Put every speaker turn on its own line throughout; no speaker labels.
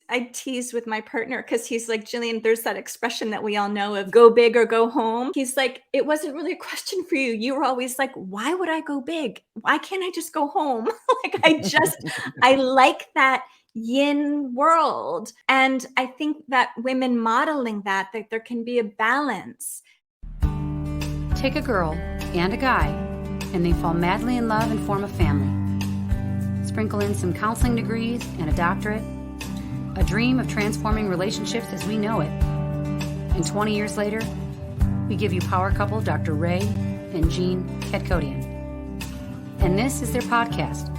I tease with my partner because he's like, Gillian, there's that expression that we all know of go big or go home. He's like, it wasn't really a question for you. You were always like, why would I go big? Why can't I just go home? I like that yin world. And I think that women modeling that there can be a balance.
Take a girl and a guy, and they fall madly in love and form a family. Sprinkle in some counseling degrees and a doctorate, a dream of transforming relationships as we know it. And 20 years later, we give you power couple Dr. Ray and Jean Ketkodian. And this is their podcast,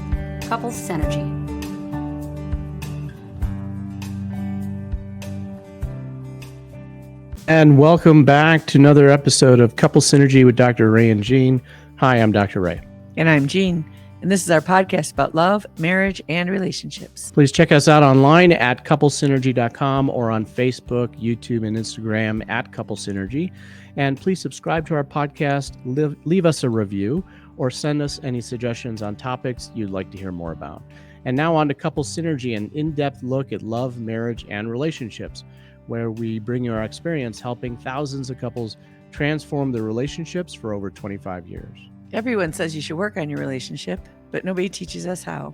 Couples Synergy.
And welcome back to another episode of Couple Synergy with Dr. Ray and Jean. Hi, I'm Dr. Ray.
And I'm Jean. And this is our podcast about love, marriage, and relationships.
Please check us out online at couplesynergy.com or on Facebook, YouTube, and Instagram at Couple Synergy. And please subscribe to our podcast, leave us a review, or send us any suggestions on topics you'd like to hear more about. And now on to Couple Synergy, an in-depth look at love, marriage, and relationships, where we bring you our experience helping thousands of couples transform their relationships for over 25 years.
Everyone says you should work on your relationship, but nobody teaches us how.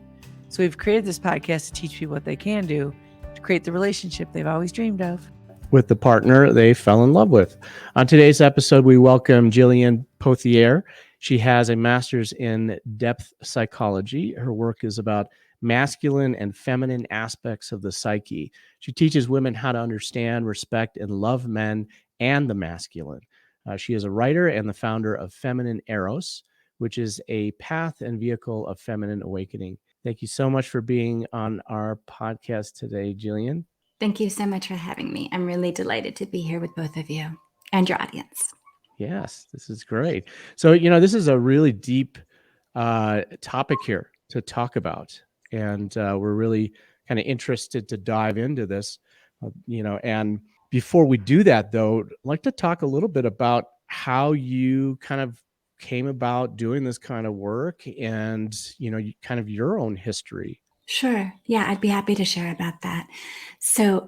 So we've created this podcast to teach people what they can do to create the relationship they've always dreamed of
with the partner they fell in love with. On today's episode, we welcome Gillian Pothier. She has a master's in depth psychology. Her work is about masculine and feminine aspects of the psyche. She teaches women how to understand, respect, and love men and the masculine. She is a writer and the founder of Feminine Eros, which is a path and vehicle of feminine awakening. Thank you so much for being on our podcast today, Gillian.
Thank you so much for having me. I'm really delighted to be here with both of you and your audience.
Yes, this is great. So, this is a really deep topic here to talk about. And we're really kind of interested to dive into this, and before we do that, though, I'd like to talk a little bit about how you kind of came about doing this kind of work and, kind of your own history.
Sure. Yeah, I'd be happy to share about that. So,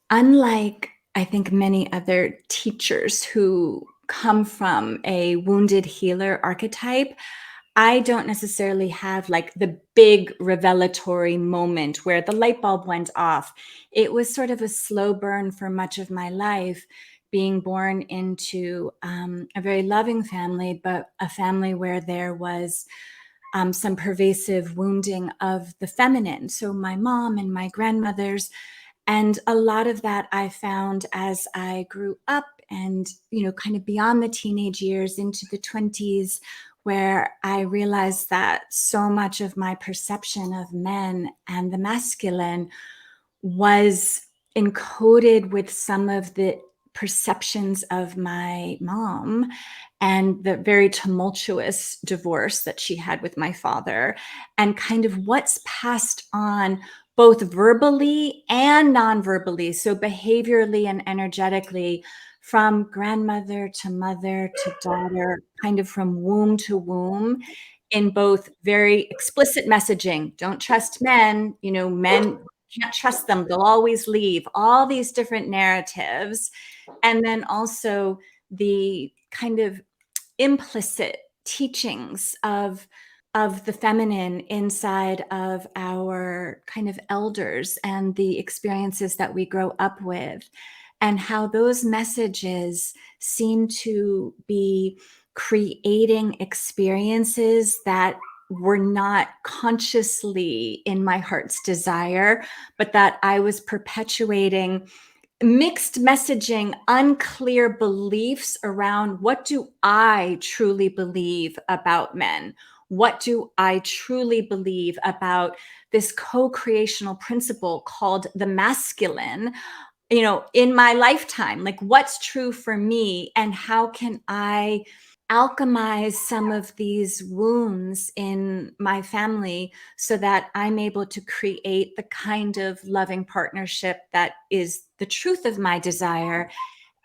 unlike, I think, many other teachers who come from a wounded healer archetype, I don't necessarily have like the big revelatory moment where the light bulb went off. It was sort of a slow burn for much of my life, being born into a very loving family, but a family where there was some pervasive wounding of the feminine. So my mom and my grandmothers, and a lot of that I found as I grew up and, kind of beyond the teenage years into the 20s, where I realized that so much of my perception of men and the masculine was encoded with some of the perceptions of my mom and the very tumultuous divorce that she had with my father, and kind of what's passed on both verbally and non-verbally, so behaviorally and energetically, from grandmother to mother to daughter, kind of from womb to womb, in both very explicit messaging. Don't trust men, men can't trust them. They'll always leave. All these different narratives. And then also the kind of implicit teachings of the feminine inside of our kind of elders and the experiences that we grow up with, and how those messages seem to be creating experiences that were not consciously in my heart's desire, but that I was perpetuating mixed messaging, unclear beliefs around what do I truly believe about men? What do I truly believe about this co-creational principle called the masculine, in my lifetime? Like, what's true for me, and how can I alchemize some of these wounds in my family so that I'm able to create the kind of loving partnership that is the truth of my desire.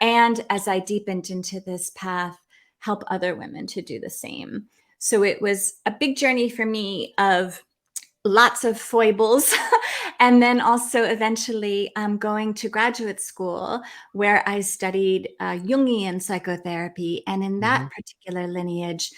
And as I deepened into this path, help other women to do the same. So it was a big journey for me of lots of foibles. And then also eventually going to graduate school where I studied Jungian psychotherapy. And in that particular lineage,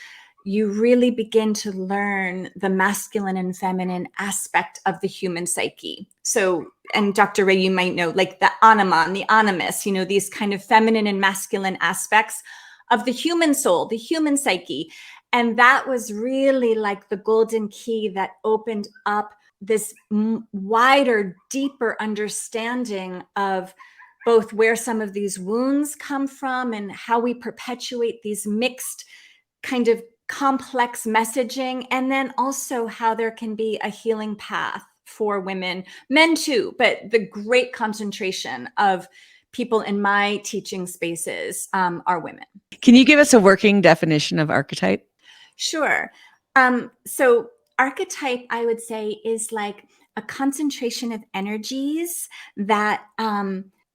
you really begin to learn the masculine and feminine aspect of the human psyche. So, and Dr. Ray, you might know, like the anima and the animus, these kind of feminine and masculine aspects of the human soul, the human psyche. And that was really like the golden key that opened up this wider, deeper understanding of both where some of these wounds come from and how we perpetuate these mixed kind of complex messaging, and then also how there can be a healing path for women, men too, but the great concentration of people in my teaching spaces are women.
Can you give us a working definition of archetype?
Sure. So archetype, I would say, is like a concentration of energies that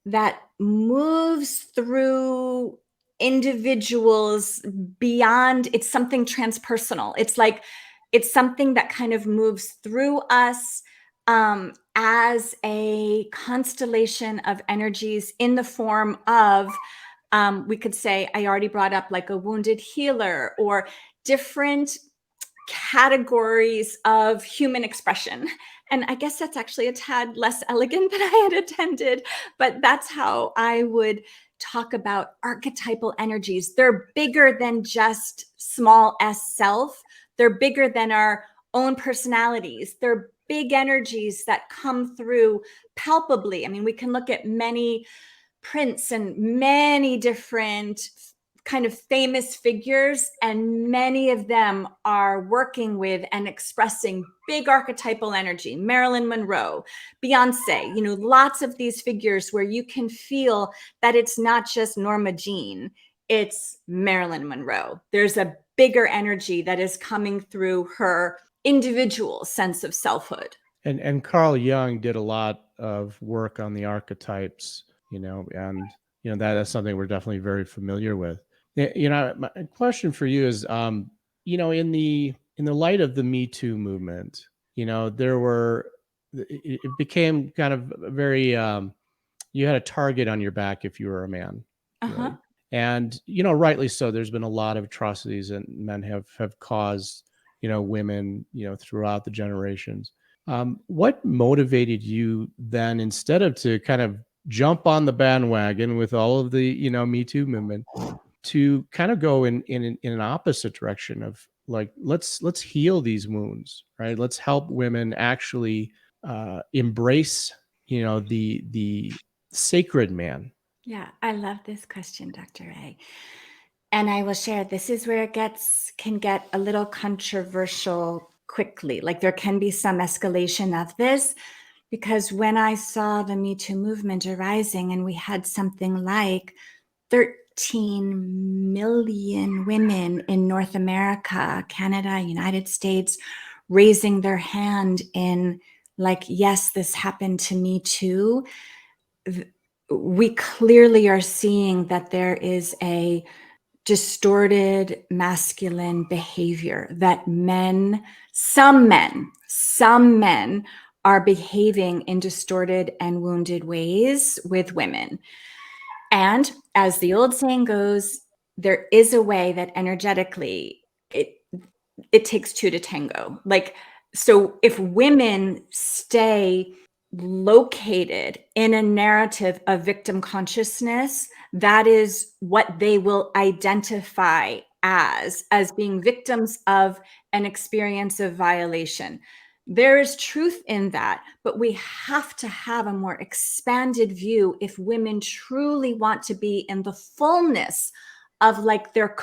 that moves through individuals beyond. It's something transpersonal. It's something that kind of moves through us as a constellation of energies in the form of, we could say, I already brought up like a wounded healer or different categories of human expression. And I guess that's actually a tad less elegant than I had intended, but that's how I would talk about archetypal energies. They're bigger than just small s self. They're bigger than our own personalities. They're big energies that come through palpably. I mean, we can look at many prints and many different kind of famous figures, and many of them are working with and expressing big archetypal energy. Marilyn Monroe, Beyonce, lots of these figures where you can feel that it's not just Norma Jean, it's Marilyn Monroe. There's a bigger energy that is coming through her individual sense of selfhood.
And Carl Jung did a lot of work on the archetypes, and that's something we're definitely very familiar with. My question for you is, in the light of the Me Too movement, it became kind of very, you had a target on your back if you were a man. Right? And, rightly so, there's been a lot of atrocities that men have caused, women, throughout the generations. What motivated you then, instead of to kind of jump on the bandwagon with all of the, Me Too movement, to kind of go in an opposite direction of like, let's heal these wounds, right? Let's help women actually embrace, the sacred man.
Yeah, I love this question, Dr. A. And I will share, this is where it can get a little controversial quickly. Like there can be some escalation of this, because when I saw the Me Too movement arising and we had something like 13 million women in North America, Canada, United States, raising their hand in like, yes, this happened to me too. We clearly are seeing that there is a distorted masculine behavior that some men are behaving in distorted and wounded ways with women. And as the old saying goes, there is a way that energetically it takes two to tango. Like, so if women stay located in a narrative of victim consciousness, that is what they will identify as being victims of an experience of violation. There is truth in that, but we have to have a more expanded view if women truly want to be in the fullness of like their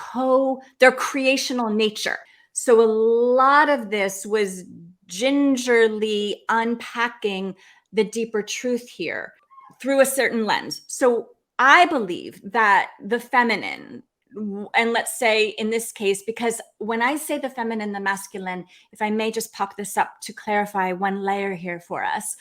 creational nature. So a lot of this was gingerly unpacking the deeper truth here through a certain lens. So I believe that the feminine, and let's say in this case, because when I say the feminine, the masculine, if I may just pop this up to clarify one layer here for us,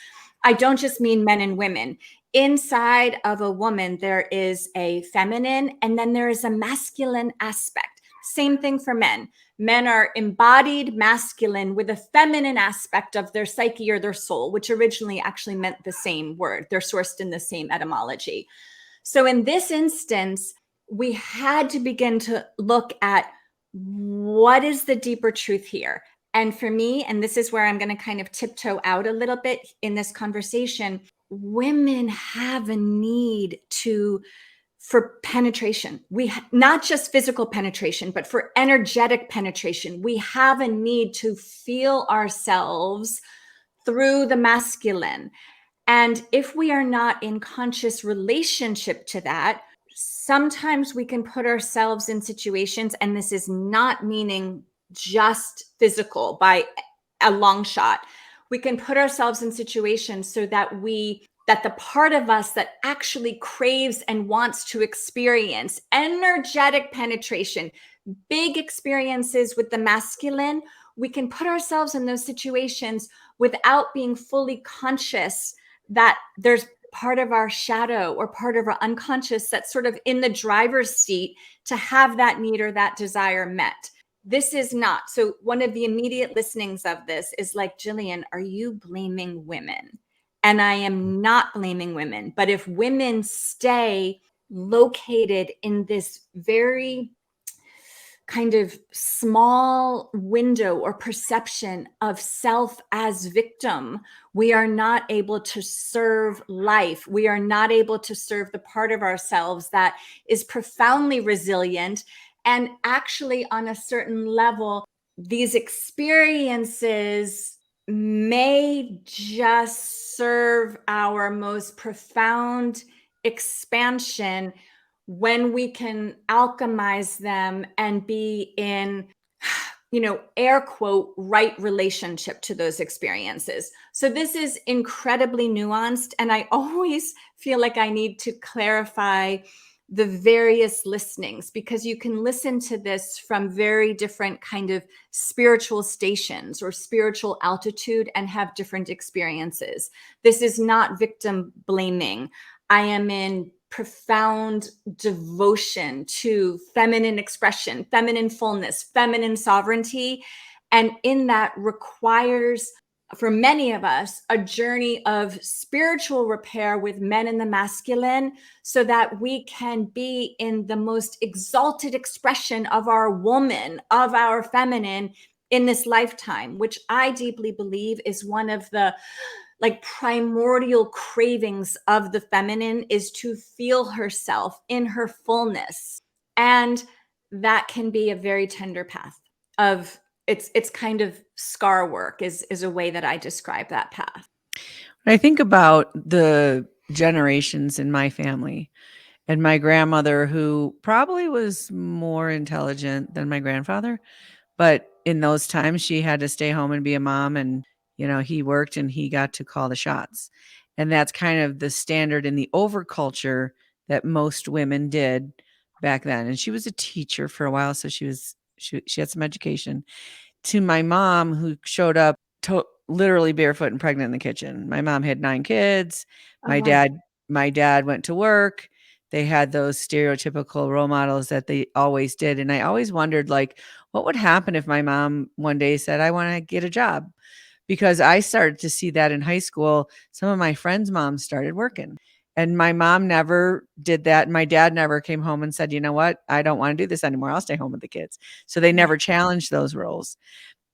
I don't just mean men and women. Inside of a woman, there is a feminine and then there is a masculine aspect. Same thing for men. Men are embodied masculine with a feminine aspect of their psyche or their soul, which originally actually meant the same word. They're sourced in the same etymology. So in this instance, we had to begin to look at what is the deeper truth here. And for me, and this is where I'm going to kind of tiptoe out a little bit in this conversation, women have a need for penetration. Not just physical penetration, but for energetic penetration. We have a need to feel ourselves through the masculine. And if we are not in conscious relationship to that, sometimes we can put ourselves in situations, and this is not meaning just physical by a long shot. We can put ourselves in situations so that that the part of us that actually craves and wants to experience energetic penetration, big experiences with the masculine, we can put ourselves in those situations without being fully conscious that there's part of our shadow or part of our unconscious that's sort of in the driver's seat to have that need or that desire met. This is not. So one of the immediate listenings of this is like, Gillian, are you blaming women? And I am not blaming women. But if women stay located in this very kind of small window or perception of self as victim, we are not able to serve life. We are not able to serve the part of ourselves that is profoundly resilient. And actually, on a certain level, these experiences may just serve our most profound expansion when we can alchemize them and be in, air quote, right relationship to those experiences. So this is incredibly nuanced. And I always feel like I need to clarify the various listenings, because you can listen to this from very different kind of spiritual stations or spiritual altitude and have different experiences. This is not victim blaming. I am in profound devotion to feminine expression, feminine fullness, feminine sovereignty. And in that requires, for many of us, a journey of spiritual repair with men in the masculine so that we can be in the most exalted expression of our woman, of our feminine in this lifetime, which I deeply believe is one of the primordial cravings of the feminine, is to feel herself in her fullness. And that can be a very tender path of it's kind of scar work is a way that I describe that path.
When I think about the generations in my family and my grandmother, who probably was more intelligent than my grandfather, but in those times she had to stay home and be a mom, and he worked and he got to call the shots. And that's kind of the standard in the overculture that most women did back then. And she was a teacher for a while, so she had some education. To my mom, who showed up literally barefoot and pregnant in the kitchen. My mom had 9 kids.
Oh, wow.
My dad went to work. They had those stereotypical role models that they always did. And I always wondered, what would happen if my mom one day said, I want to get a job? Because I started to see that in high school. Some of my friends' moms started working. And my mom never did that. And my dad never came home and said, you know what? I don't want to do this anymore. I'll stay home with the kids. So they never challenged those roles.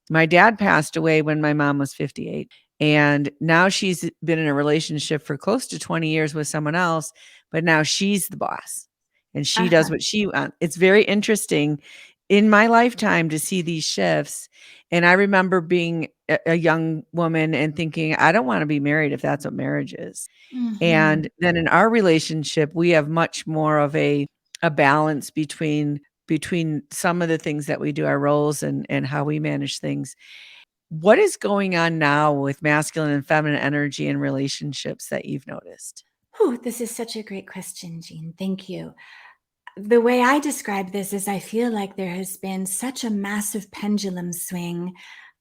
My dad passed away when my mom was 58. And now she's been in a relationship for close to 20 years with someone else, but now she's the boss and she does what she wants. It's very interesting in my lifetime to see these shifts. And I remember being a young woman and thinking, I don't want to be married if that's what marriage is.
Mm-hmm.
And then in our relationship, we have much more of a balance between some of the things that we do, our roles and how we manage things. What is going on now with masculine and feminine energy in relationships that you've noticed?
Oh, this is such a great question, Jean. Thank you. The way I describe this is I feel like there has been such a massive pendulum swing.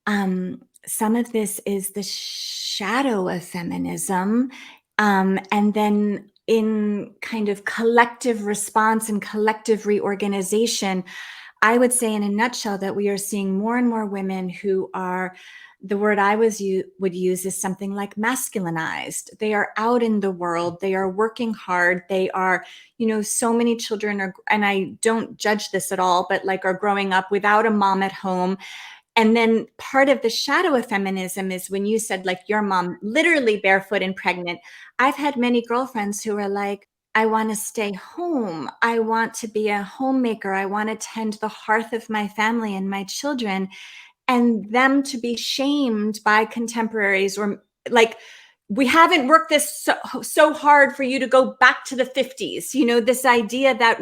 Some of this is the shadow of feminism. And then in kind of collective response and collective reorganization, I would say in a nutshell that we are seeing more and more women who are, the word I would use is something like masculinized. They are out in the world. They are working hard. They are, so many children are, and I don't judge this at all, but like are growing up without a mom at home. And then part of the shadow of feminism is when you said like your mom literally barefoot and pregnant. I've had many girlfriends who are like, I want to stay home. I want to be a homemaker. I want to tend the hearth of my family and my children, and them to be shamed by contemporaries or like, we haven't worked this so hard for you to go back to the 50s. This idea that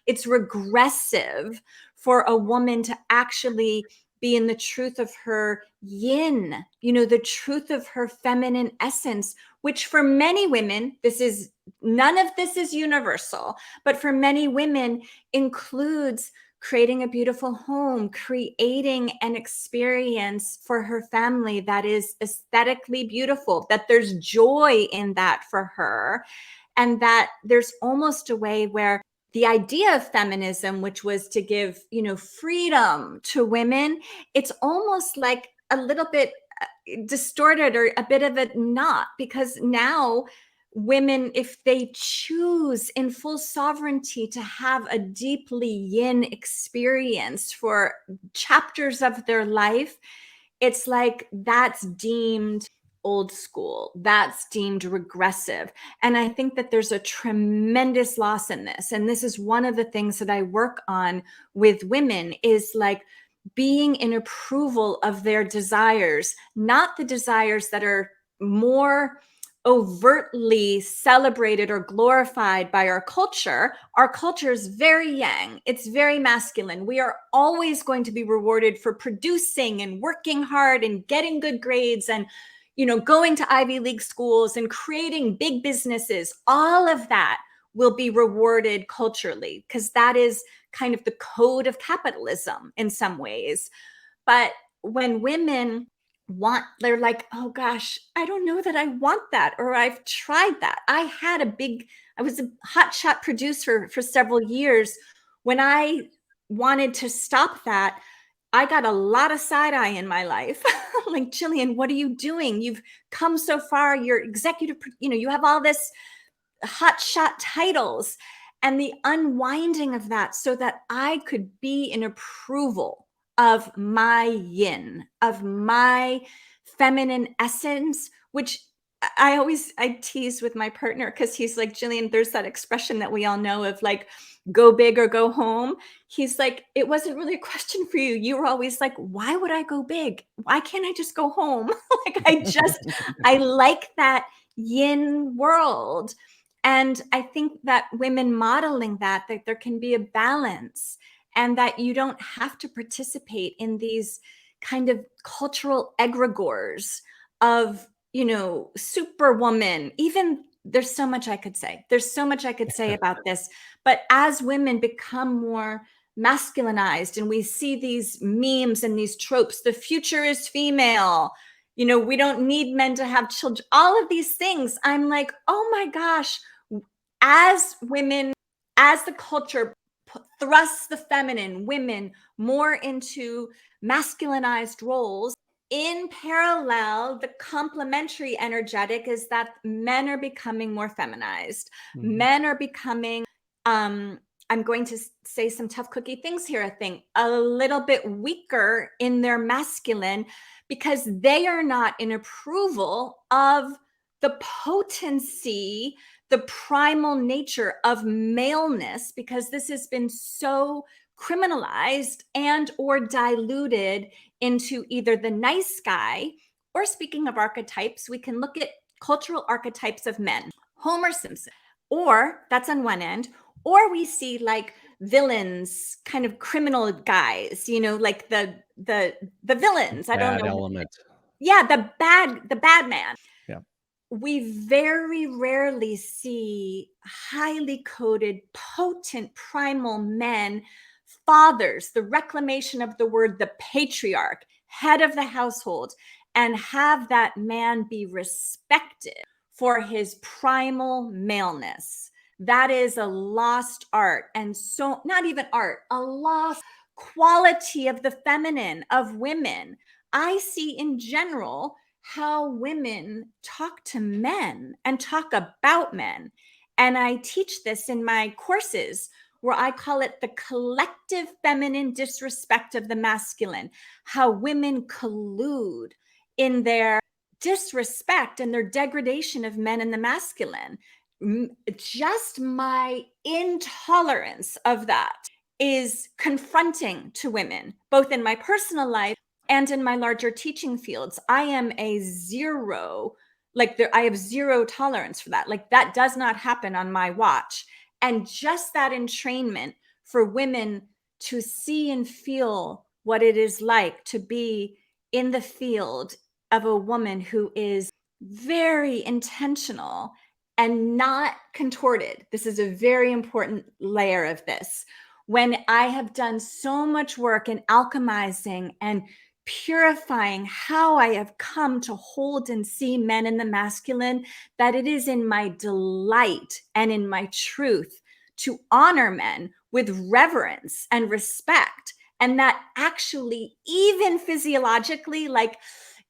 it's regressive for a woman to actually be in the truth of her yin, the truth of her feminine essence, which for many women, none of this is universal, but for many women includes creating a beautiful home, creating an experience for her family that is aesthetically beautiful, that there's joy in that for her, and that there's almost a way where the idea of feminism, which was to give, freedom to women, it's almost like a little bit distorted or a bit of a not, because now women, if they choose in full sovereignty to have a deeply yin experience for chapters of their life, it's like that's deemed old school, that's deemed regressive. And I think that there's a tremendous loss in this. And this is one of the things that I work on with women, is like being in approval of their desires, not the desires that are more overtly celebrated or glorified by our culture. Our culture is very yang. It's very masculine. We are always going to be rewarded for producing and working hard and getting good grades and, going to Ivy League schools and creating big businesses. All of that will be rewarded culturally, because that is kind of the code of capitalism in some ways. But when women they're like, oh gosh, I don't know that I want that, or I've tried that. I was a hotshot producer for several years. When I wanted to stop that, I got a lot of side eye in my life. Like, Gillian, what are you doing? You've come so far. You're executive, you have all this hotshot titles, and the unwinding of that so that I could be in approval of my yin, of my feminine essence, which I tease with my partner, because he's like, Gillian, there's that expression that we all know of like, go big or go home. He's like, it wasn't really a question for you. You were always like, why would I go big? Why can't I just go home? Like, I like that yin world. And I think that women modeling that there can be a balance, and that you don't have to participate in these kind of cultural egregores of, superwoman. Even there's so much I could say. There's so much I could say about this. But as women become more masculinized and we see these memes and these tropes, the future is female, we don't need men to have children, all of these things, I'm like, oh my gosh, as women, as the culture thrusts the feminine, women more into masculinized roles, in parallel, the complementary energetic is that men are becoming more feminized.
Mhm.
Men are becoming, I'm going to say some tough cookie things here, I think, a little bit weaker in their masculine, because they are not in approval of the potency, the primal nature of maleness, because this has been so criminalized and or diluted into either the nice guy, or, speaking of archetypes, we can look at cultural archetypes of men, Homer Simpson, or that's on one end, or we see like villains, kind of criminal guys, like the villains. I don't
Bad
know.
element.
Yeah, the bad man.
Yeah.
We very rarely see highly coded, potent, primal men, fathers, the reclamation of the word, the patriarch, head of the household, and have that man be respected for his primal maleness. That is a lost art. And so, not even art, a lost quality of the feminine, of women. I see in general how women talk to men and talk about men. And I teach this in my courses where I call it the collective feminine disrespect of the masculine, how women collude in their disrespect and their degradation of men and the masculine. Just my intolerance of that is confronting to women, both in my personal life and in my larger teaching fields. I am a zero, I have zero tolerance for that. Like that does not happen on my watch. And just that entrainment for women to see and feel what it is like to be in the field of a woman who is very intentional and not contorted. This is a very important layer of this. When I have done so much work in alchemizing and purifying how I have come to hold and see men in the masculine, that it is in my delight and in my truth to honor men with reverence and respect. And that actually, even physiologically, like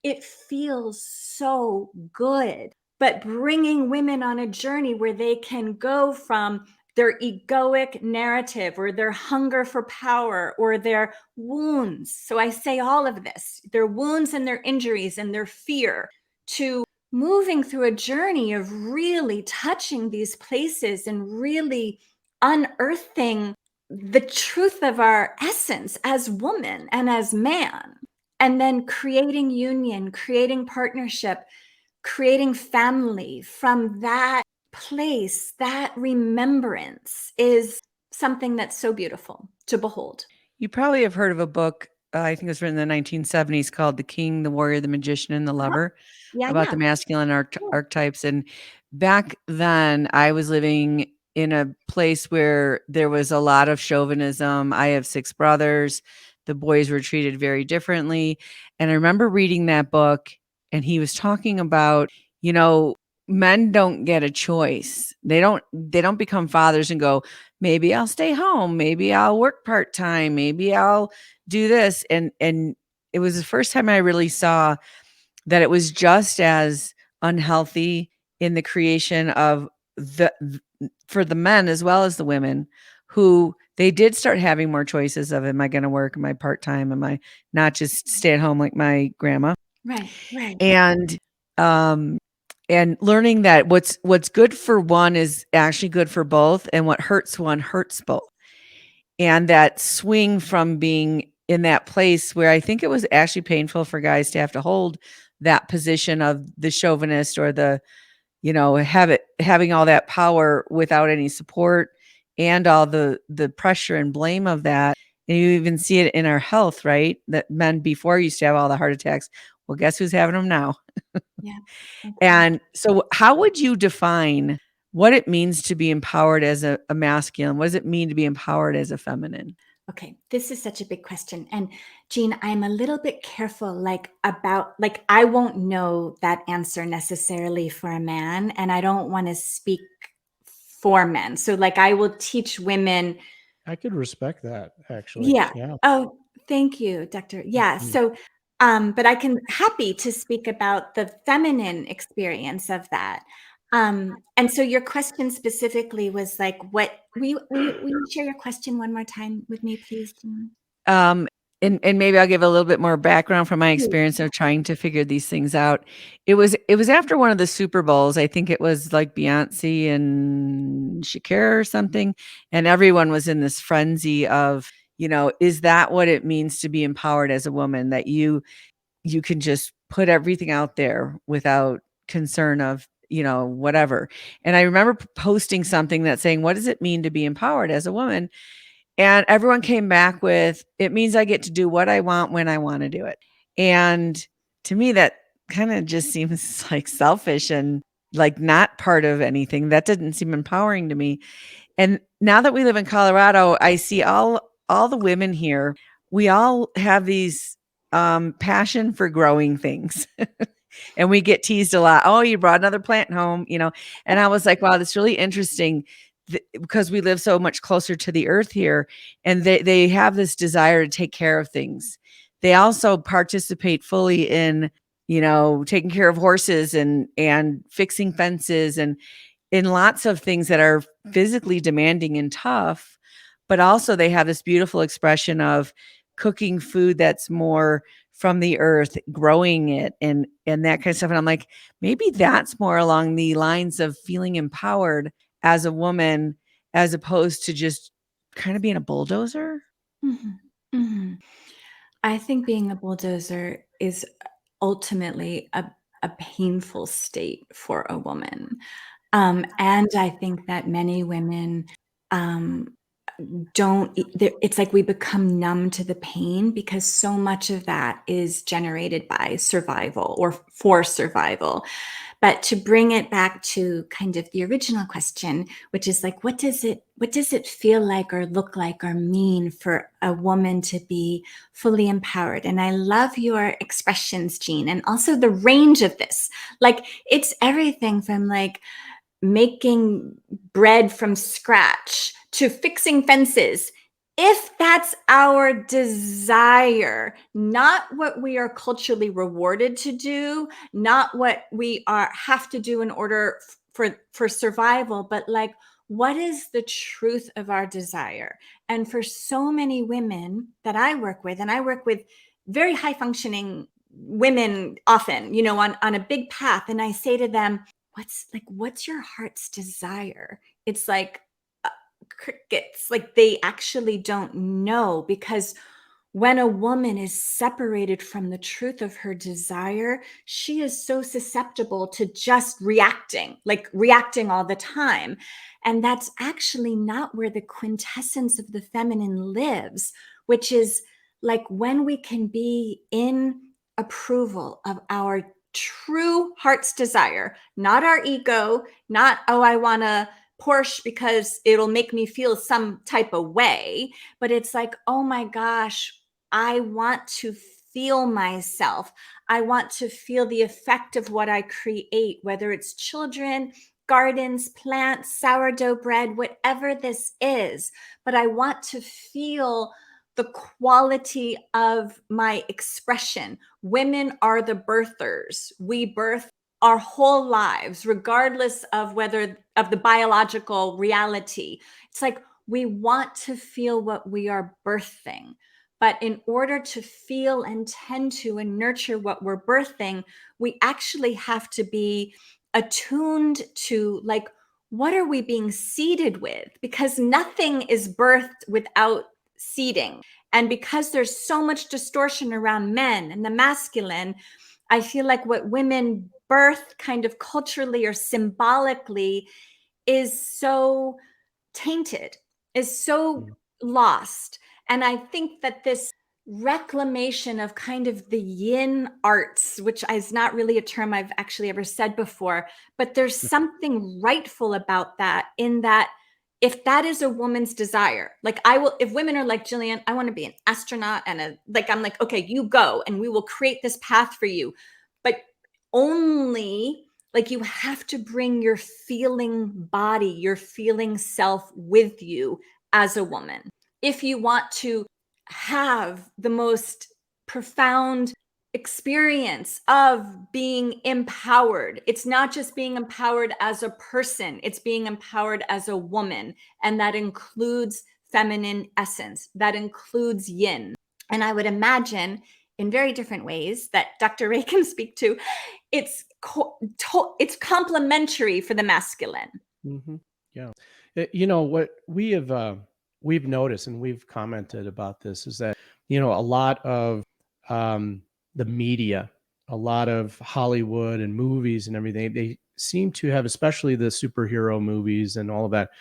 it feels so good. But bringing women on a journey where they can go from their egoic narrative or their hunger for power or their wounds. So I say all of this, their wounds and their injuries and their fear, to moving through a journey of really touching these places and really unearthing the truth of our essence as woman and as man. And then creating union, creating partnership, creating family from that place, that remembrance is something that's so beautiful to behold.
You probably have heard of a book, I think it was written in the 1970s called The King, the Warrior, the Magician, and the Lover,
Yeah,
about
yeah.
the masculine
Cool.
archetypes. And back then, I was living in a place where there was a lot of chauvinism. I have 6 brothers. The boys were treated very differently. And I remember reading that book, and he was talking about, men don't get a choice. They don't become fathers and go, maybe I'll stay home, maybe I'll work part-time, maybe I'll do this. And it was the first time I really saw that it was just as unhealthy in the creation of for the men as well as the women, who they did start having more choices of, am I going to work? Am I part-time? Am I not just stay at home like my grandma?
Right, right.
And learning that what's good for one is actually good for both, and what hurts one hurts both. And that swing from being in that place where I think it was actually painful for guys to have to hold that position of the chauvinist or the, having all that power without any support and all the pressure and blame of that. And you even see it in our health, right? That men before used to have all the heart attacks. Well, guess who's having them now?
Yeah. Okay.
And so how would you define what it means to be empowered as a masculine? What does it mean to be empowered as a feminine?
Okay, this is such a big question. And Jean, I'm a little bit careful I won't know that answer necessarily for a man, and I don't want to speak for men. So I will teach women.
I could respect that, actually.
Yeah.
Yeah.
Oh, thank you, Doctor. Yeah.
Mhm.
So but I can happy to speak about the feminine experience of that. And so your question specifically was what will you share your question one more time with me, please, Jean?
Um, and maybe I'll give a little bit more background from my
Please.
experience of trying to figure these things out. It was after one of the Super Bowls. I think it was like Beyonce and Shakira or something, and everyone was in this frenzy of, is that what it means to be empowered as a woman? That you can just put everything out there without concern of, whatever. And I remember posting something that saying, what does it mean to be empowered as a woman? And everyone came back with, it means I get to do what I want when I want to do it. And to me, that kind of just seems like selfish and like not part of anything. That didn't seem empowering to me. And now that we live in Colorado, I see all the women here. We all have these passion for growing things. And we get teased a lot. Oh, you brought another plant home, And I was like, wow, that's really interesting because we live so much closer to the earth here, and they have this desire to take care of things. They also participate fully in, taking care of horses and fixing fences and in lots of things that are physically demanding and tough. But also they have this beautiful expression of cooking food that's more from the earth, growing it and that kind of stuff. And I'm like, maybe that's more along the lines of feeling empowered as a woman, as opposed to just kind of being a bulldozer.
Mhm. Mhm. I think being a bulldozer is ultimately a painful state for a woman. And I think that many women um, it's like we become numb to the pain because so much of that is generated by survival or for survival. But to bring it back to kind of the original question, which is like, what does it feel like or look like or mean for a woman to be fully empowered? And I love your expressions, Jean, and also the range of this. Like, it's everything from like making bread from scratch to fixing fences. If that's our desire, not what we are culturally rewarded to do, not what we have to do in order for survival, but like, what is the truth of our desire? And for so many women that I work with, and I work with very high functioning women often, on a big path, and I say to them, what's your heart's desire? It's like crickets. Like, they actually don't know, because when a woman is separated from the truth of her desire, she is so susceptible to just reacting all the time. And that's actually not where the quintessence of the feminine lives, which is like when we can be in approval of our true heart's desire, not our ego, not, oh, I want to Porsche because it'll make me feel some type of way, but it's like, oh my gosh, I want to feel myself. I want to feel the effect of what I create, whether it's children, gardens, plants, sourdough bread, whatever this is. But I want to feel the quality of my expression. Women are the birthers. We birth our whole lives, regardless of whether of the biological reality. It's like we want to feel what we are birthing. But in order to feel and tend to and nurture what we're birthing, we actually have to be attuned to, like, what are we being seeded with? Because nothing is birthed without seeding. And because there's so much distortion around men and the masculine, I feel like what women birth kind of culturally or symbolically is so tainted, is so lost. And I think that this reclamation of kind of the yin arts, which is not really a term I've actually ever said before, but there's something rightful about that, in that if that is a woman's desire, like, if women are like, Gillian, I want to be an astronaut I'm like, okay, you go and we will create this path for you. But only, like, you have to bring your feeling body, your feeling self with you as a woman. If you want to have the most profound experience of being empowered, it's not just being empowered as a person, it's being empowered as a woman. And that includes feminine essence, that includes yin. And I would imagine, in very different ways that Dr. Ray can speak to, it's complementary for the masculine.
Mm-hmm. Yeah. What we've noticed, and we've commented about this, is that, a lot of the media, a lot of Hollywood and movies and everything, they seem to have, especially the superhero movies and all of that,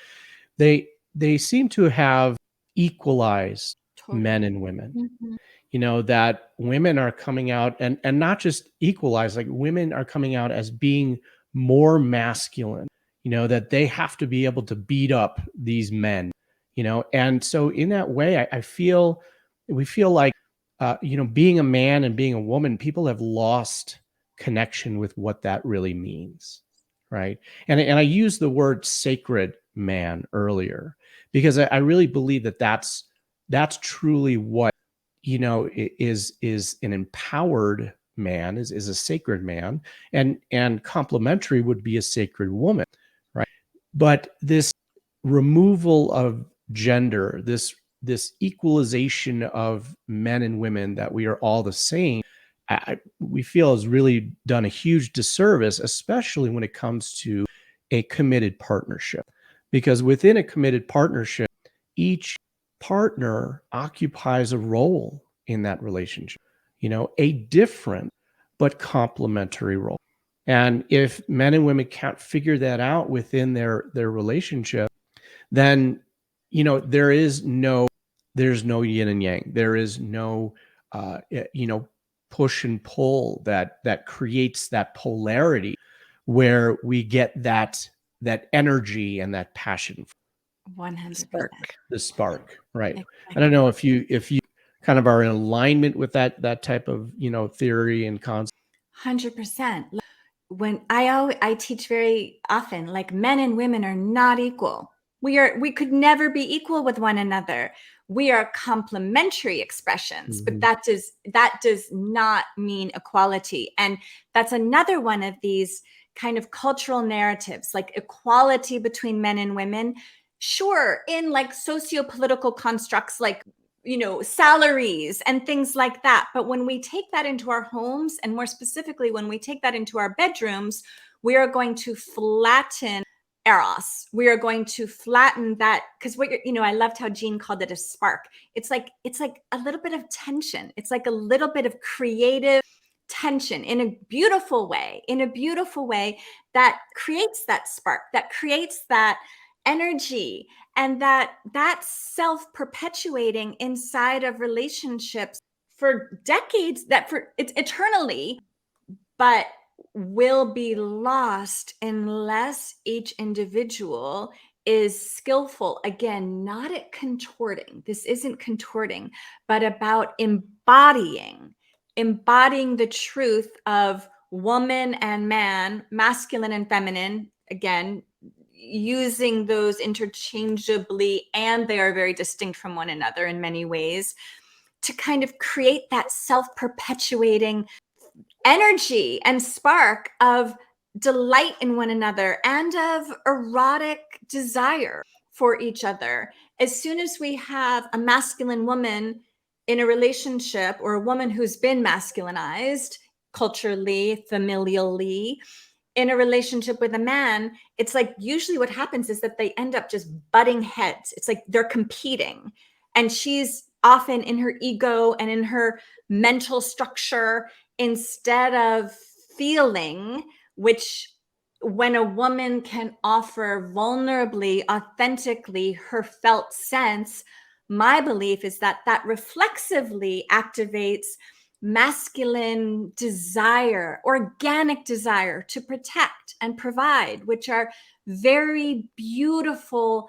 they seem to have equalized men and women.
Mhm.
That women are coming out, and not just equalized, like, women are coming out as being more masculine, that they have to be able to beat up these men, and so in that way, I feel we feel like, being a man and being a woman, people have lost connection with what that really means, right? And I use the word sacred man earlier, because I really believe that that's truly what, is an empowered man, is a sacred man, and complementary would be a sacred woman, right? But this removal of gender, this equalization of men and women, that we are all the same, we feel has really done a huge disservice, especially when it comes to a committed partnership. Because within a committed partnership, each partner occupies a role in that relationship, a different but complementary role. And if men and women can't figure that out within their relationship, then there's no yin and yang. There is no push and pull that creates that polarity where we get that energy and that passion,
100%.
the spark, right?
Exactly.
I don't know if you kind of are in alignment with that type of theory and concept.
100%. When I teach very often, like, men and women are not equal. We could never be equal with one another. We are complementary expressions, but that does not mean equality. And that's another one of these kind of cultural narratives, like equality between men and women. Sure, in like socio-political constructs, like, salaries and things like that. But when we take that into our homes, and more specifically, when we take that into our bedrooms, we are going to flatten Eros. We are going to flatten that, because I loved how Jean called it a spark. It's like a little bit of tension. It's like a little bit of creative tension in a beautiful way, that creates that spark, that creates that energy, and that's self-perpetuating inside of relationships for decades, it's eternally, but will be lost unless individual individual is skillful. Again, not at contorting. This isn't contorting, but about embodying the truth of woman and man, masculine and feminine. Again, using those interchangeably, and they are very distinct from one another in many ways, to kind of create that self-perpetuating energy and spark of delight in one another and of erotic desire for each other. As soon as we have a masculine woman in a relationship, or a woman who's been masculinized culturally, familially, in a relationship with a man, it's like usually what happens is that they end up just butting heads. It's like they're competing, and she's often in her ego and in her mental structure, instead of feeling, which, when a woman can offer vulnerably, authentically her felt sense, my belief is that reflexively activates masculine desire, organic desire to protect and provide, which are very beautiful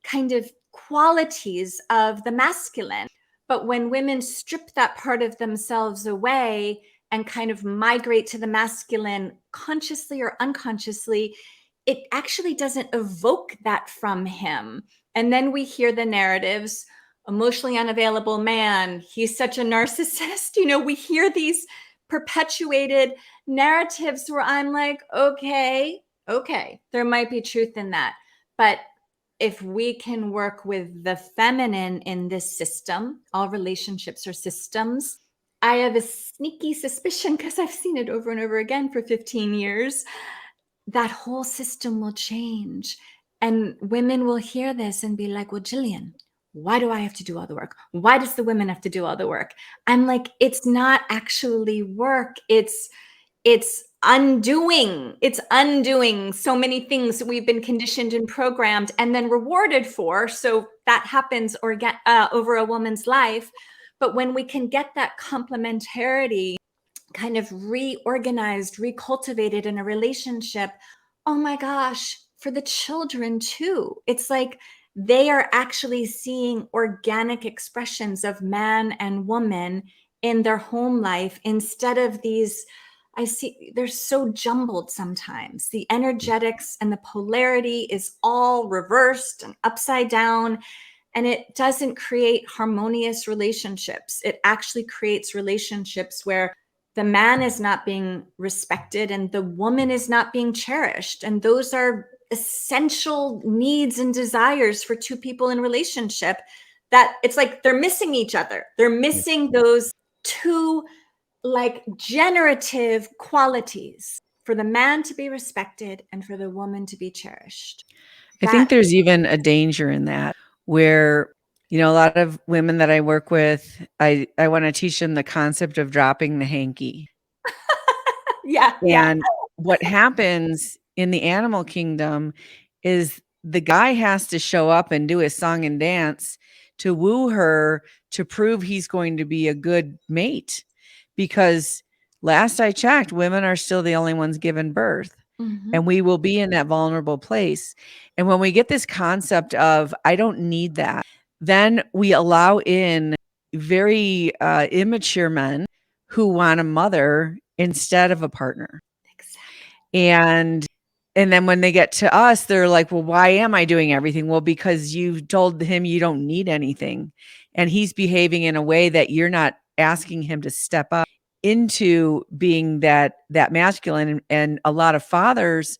kind of qualities of the masculine. But when women strip that part of themselves away and kind of migrate to the masculine, consciously or unconsciously, it actually doesn't evoke that from him. And then we hear the narratives: emotionally unavailable man, he's such a narcissist. We hear these perpetuated narratives where I'm like, okay, there might be truth in that. But if we can work with the feminine in this system, all relationships are systems. I have a sneaky suspicion, because I've seen it over and over again for 15 years, that whole system will change. And women will hear this and be like, well, Gillian, why do I have to do all the work? Why does the women have to do all the work? I'm like, it's not actually work. It's undoing so many things that we've been conditioned and programmed and then rewarded for. So that happens over a woman's life. But when we can get that complementarity kind of reorganized, recultivated in a relationship, oh my gosh, for the children too, it's like they are actually seeing organic expressions of man and woman in their home life, instead of these I see they're so jumbled sometimes. The energetics and the polarity is all reversed and upside down, and it doesn't create harmonious relationships. It actually creates relationships where the man is not being respected and the woman is not being cherished. And those are essential needs and desires for two people in relationship, that it's like they're missing each other. They're missing those two like generative qualities for the man to be respected and for the woman to be cherished.
I think there's even a danger in that, where, a lot of women that I work with, I want to teach them the concept of dropping the hanky.
Yeah.
And what happens in the animal kingdom is the guy has to show up and do his song and dance to woo her, to prove he's going to be a good mate. Because last I checked, women are still the only ones given birth.
Mm-hmm.
And we will be in that vulnerable place. And when we get this concept of, I don't need that, then we allow in very immature men who want a mother instead of a partner.
Exactly.
And then when they get to us, they're like, well, why am I doing everything? Well, because you told him you don't need anything. And he's behaving in a way that you're not asking him to step up into being that masculine. And a lot of fathers,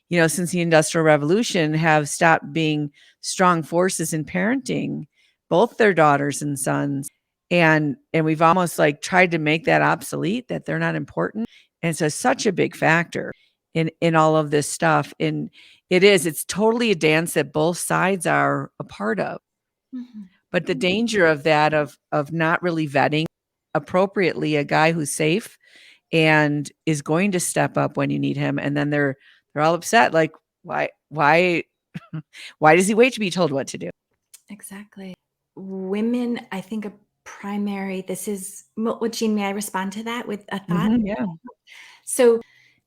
since the Industrial Revolution, have stopped being strong forces in parenting both their daughters and sons. And we've almost like tried to make that obsolete, that they're not important. And so such a big factor in all of this stuff. And it's totally a dance that both sides are a part of.
Mm-hmm.
But the danger of that, of not really vetting appropriately a guy who's safe and is going to step up when you need him, and then they're all upset, like, why does he wait to be told what to do?
Exactly. Women, I think this is what, Jean, may I respond to that with a thought?
Mm-hmm, yeah.
So,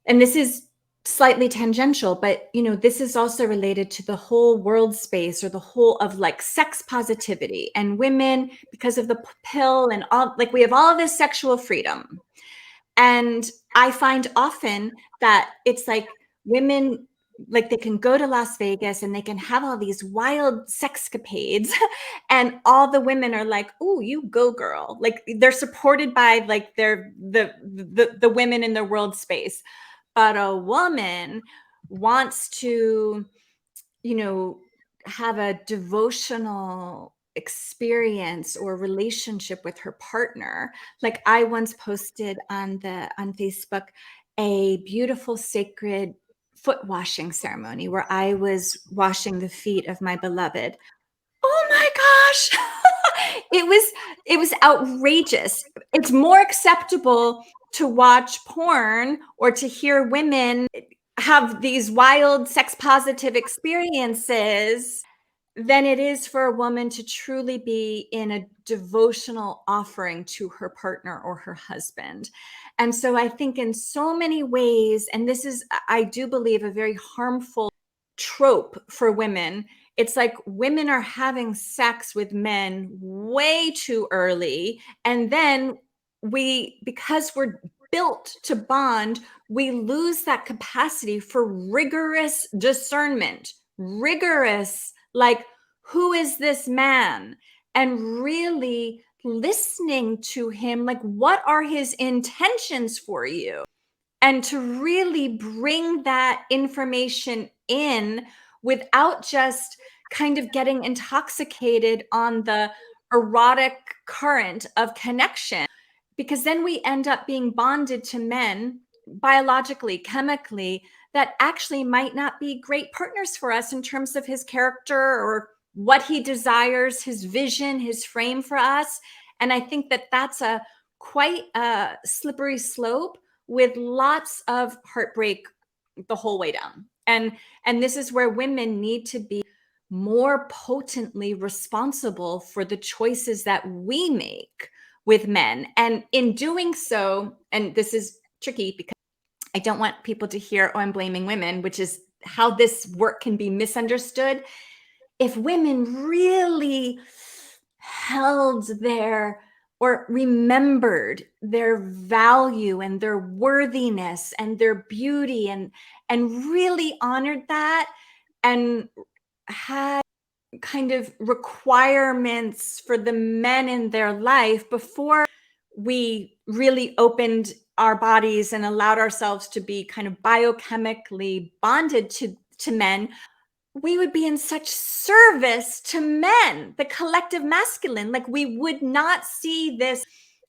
and this is slightly tangential, but this is also related to the whole world space, or the whole of like sex positivity, and women, because of the pill and all, like we have all this sexual freedom. And I find often that it's like women, like they can go to Las Vegas and they can have all these wild sexcapades and all the women are like, "Oh, you go girl." Like they're supported by like the women in their world space. But a woman wants to, have a devotional experience or relationship with her partner. Like I once posted on Facebook a beautiful sacred foot washing ceremony where I was washing the feet of my beloved. Oh my gosh. it was outrageous. It's more acceptable to watch porn or to hear women have these wild sex positive experiences than it is for a woman to truly be in a devotional offering to her partner or her husband. And so I think in so many ways, and this is, I do believe, a very harmful trope for women. It's like women are having sex with men way too early. And then because we're built to bond, we lose that capacity for rigorous discernment, rigorous, like, who is this man? And really listening to him, like, what are his intentions for you? And to really bring that information in without just kind of getting intoxicated on the erotic current of connection, because then we end up being bonded to men biologically, chemically, that actually might not be great partners for us in terms of his character or what he desires, his vision, his frame for us. And I think that that's a quite a slippery slope with lots of heartbreak the whole way down. And this is where women need to be more potently responsible for the choices that we make with men. And in doing so, and this is tricky because I don't want people to hear, oh, I'm blaming women, which is how this work can be misunderstood. If women really held their or remembered their value and their worthiness and their beauty, and really honored that, and had kind of requirements for the men in their life before we really opened our bodies and allowed ourselves to be kind of biochemically bonded to men, we would be in such service to men, the collective masculine. Like, we would not see this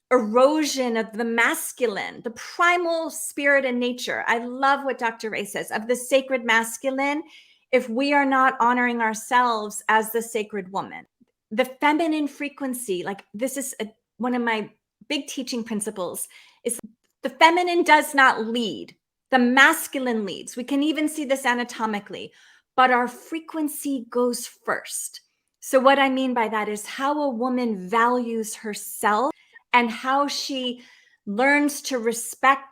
erosion of the masculine, the primal spirit and nature. I love what Dr. Ray says of the sacred masculine, if we are not honoring ourselves as the sacred woman. The feminine frequency, like, this is one of my big teaching principles, is the feminine does not lead, the masculine leads. We can even see this anatomically, but our frequency goes first. So what I mean by that is how a woman values herself and how she learns to respect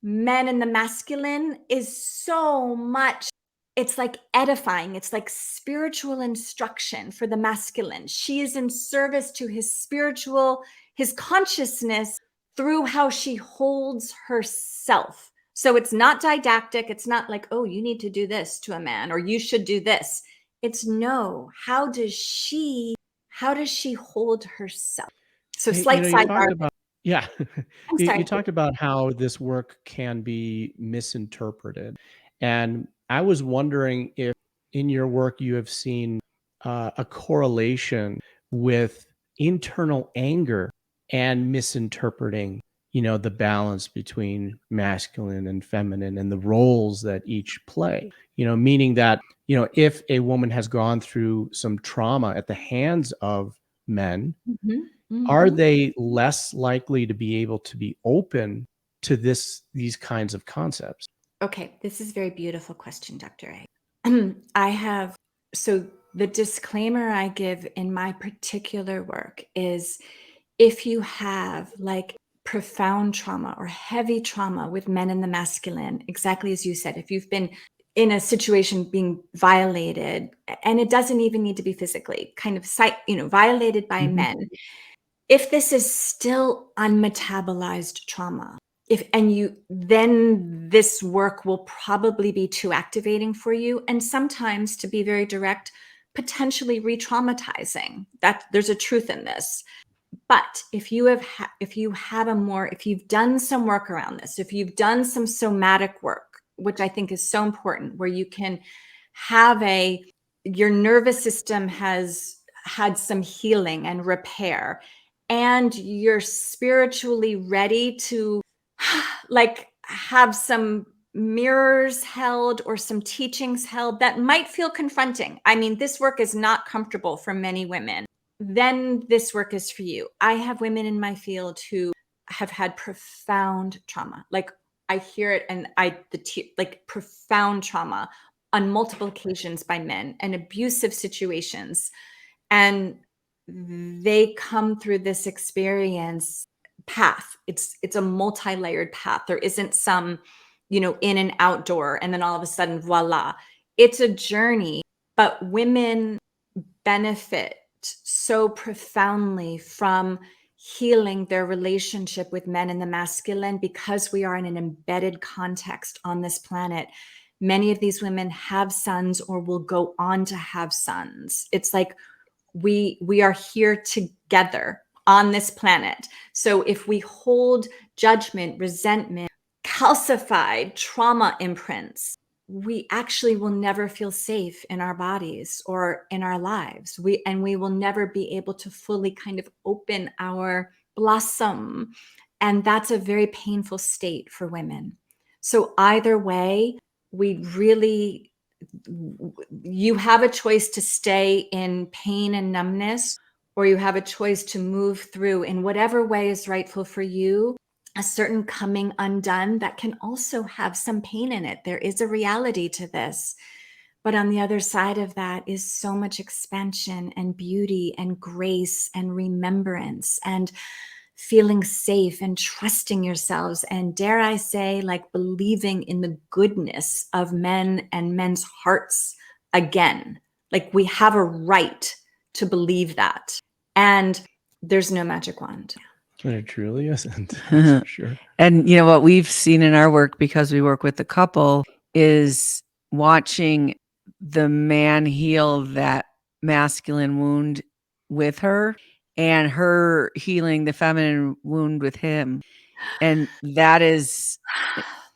men and the masculine is so much, it's like edifying. It's like spiritual instruction for the masculine. She is in service to his spiritual, his consciousness through how she holds herself. So it's not didactic. It's not like, oh, you need to do this to a man, or you should do this. It's no, how does she hold herself? So slight
You talked
sidebar.
about, yeah,
I'm
you
sorry.
talked about how this work can be misinterpreted. And I was wondering if in your work you have seen a correlation with internal anger and misinterpreting, the balance between masculine and feminine and the roles that each play, meaning that, if a woman has gone through some trauma at the hands of men, are they less likely to be able to be open to these kinds of concepts?
Okay, this is a very beautiful question, Dr. A. So the disclaimer I give in my particular work is, if you have like profound trauma or heavy trauma with men in the masculine, exactly as you said, if you've been in a situation being violated, and it doesn't even need to be physically, kind of violated by men, if this is still unmetabolized trauma, then this work will probably be too activating for you, and sometimes, to be very direct, potentially re-traumatizing. That there's a truth in this. But if you've done some work around this, if you've done some somatic work, which I think is so important, where you can have your nervous system has had some healing and repair, and you're spiritually ready to like have some mirrors held or some teachings held that might feel confronting. I mean, this work is not comfortable for many women. Then this work is for you. I have women in my field who have had profound trauma. Like, I hear it, and like profound trauma on multiple occasions by men and abusive situations. And they come through this experience path. It's a multi-layered path. There isn't some, in and outdoor, and then all of a sudden, voila. It's a journey, but women benefit so profoundly from healing their relationship with men in the masculine, because we are in an embedded context on this planet. Many of these women have sons or will go on to have sons. It's like we are here together on this planet. So if we hold judgment, resentment, calcified trauma imprints, we actually will never feel safe in our bodies or in our lives. We will never be able to fully kind of open our blossom. And that's a very painful state for women. So either way, you have a choice to stay in pain and numbness, or you have a choice to move through in whatever way is rightful for you, a certain coming undone that can also have some pain in it. There is a reality to this. But on the other side of that is so much expansion and beauty and grace and remembrance and feeling safe and trusting yourselves. And dare I say, like, believing in the goodness of men and men's hearts again. Like, we have a right to believe that. And there's no magic wand.
And it truly isn't. That's for sure.
And you know what we've seen in our work, because we work with the couple, is watching the man heal that masculine wound with her, and her healing the feminine wound with him. And that is,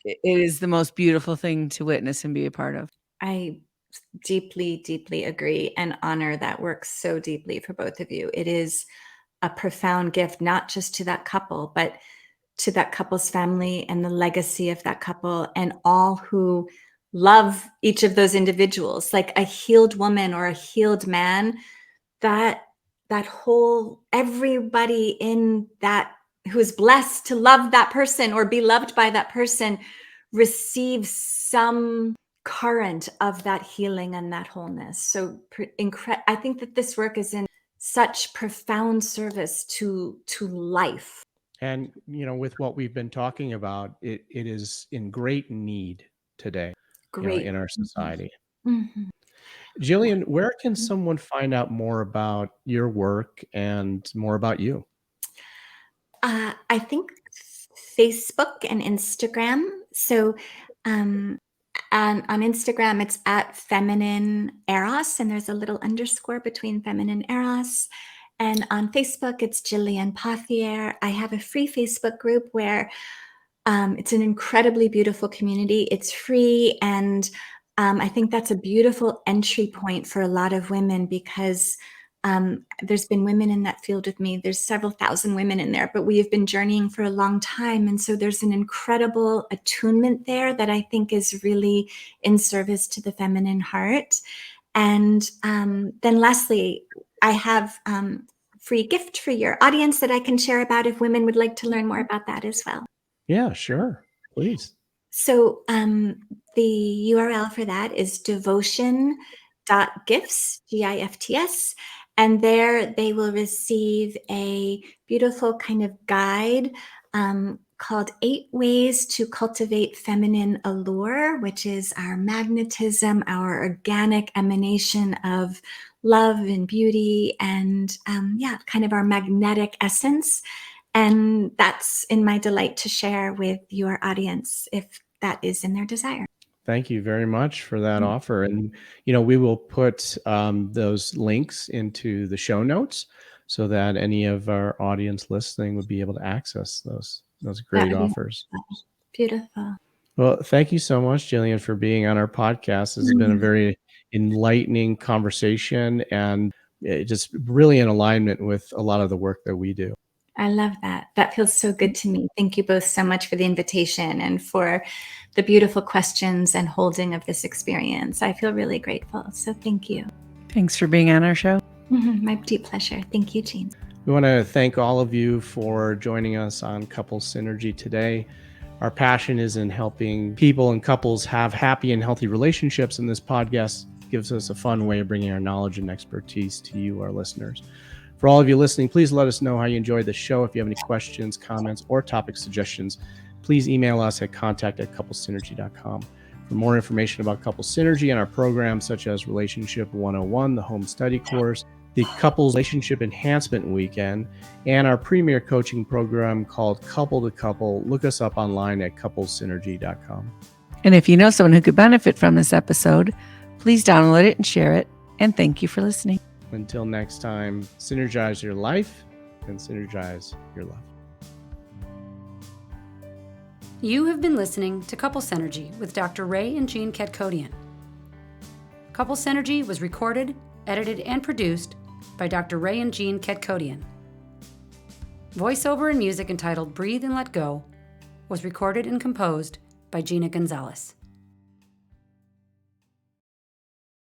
it is the most beautiful thing to witness and be a part of.
I deeply, deeply agree and honor that work so deeply for both of you. It is a profound gift, not just to that couple, but to that couple's family and the legacy of that couple and all who love each of those individuals. Like a healed woman or a healed man, that whole, everybody in that who is blessed to love that person or be loved by that person receives some current of that healing and that wholeness. So I think that this work is in such profound service to life.
And, with what we've been talking about, it is in great need today,
Great.
in our society.
Mhm.
Gillian, where can someone find out more about your work and more about you?
I think Facebook and Instagram. So and on Instagram, it's at Feminine Eros, and there's a little underscore between Feminine Eros. And on Facebook, it's Gillian Pothier. I have a free Facebook group where it's an incredibly beautiful community. It's free, and I think that's a beautiful entry point for a lot of women because there's been women in that field with me. There's several thousand women in there, but we have been journeying for a long time. And so there's an incredible attunement there that I think is really in service to the feminine heart. And then lastly, I have free gift for your audience that I can share about if women would like to learn more about that as well.
Yeah, sure. Please.
So the URL for that is devotion.gifts, GIFTS. And there they will receive a beautiful kind of guide called 8 Ways to Cultivate Feminine Allure, which is our magnetism, our organic emanation of love and beauty and kind of our magnetic essence. And that's in my delight to share with your audience if that is in their desire.
Thank you very much for that offer. And, we will put those links into the show notes so that any of our audience listening would be able to access those great offers.
Beautiful.
Well, thank you so much, Gillian, for being on our podcast. This has been a very enlightening conversation and just really in alignment with a lot of the work that we do.
I love that. That feels so good to me. Thank you both so much for the invitation and for the beautiful questions and holding of this experience. I feel really grateful. So thank you.
Thanks for being on our show.
My deep pleasure. Thank you, Jean.
We want to thank all of you for joining us on Couples Synergy today. Our passion is in helping people and couples have happy and healthy relationships, and this podcast gives us a fun way of bringing our knowledge and expertise to you, our listeners. For all of you listening, please let us know how you enjoyed the show. If you have any questions, comments, or topic suggestions, please email us at contact@couplesynergy.com. For more information about Couples Synergy and our programs such as Relationship 101, the Home Study Course, the Couples Relationship Enhancement Weekend, and our premier coaching program called Couple to Couple, look us up online at couplesynergy.com.
And if you know someone who could benefit from this episode, please download it and share it. And thank you for listening.
Until next time, synergize your life and synergize your love.
You have been listening to Couple Synergy with Dr. Ray and Jean Ketkodian. Couple Synergy was recorded, edited, and produced by Dr. Ray and Jean Ketkodian. Voiceover and music entitled Breathe and Let Go was recorded and composed by Gina Gonzalez.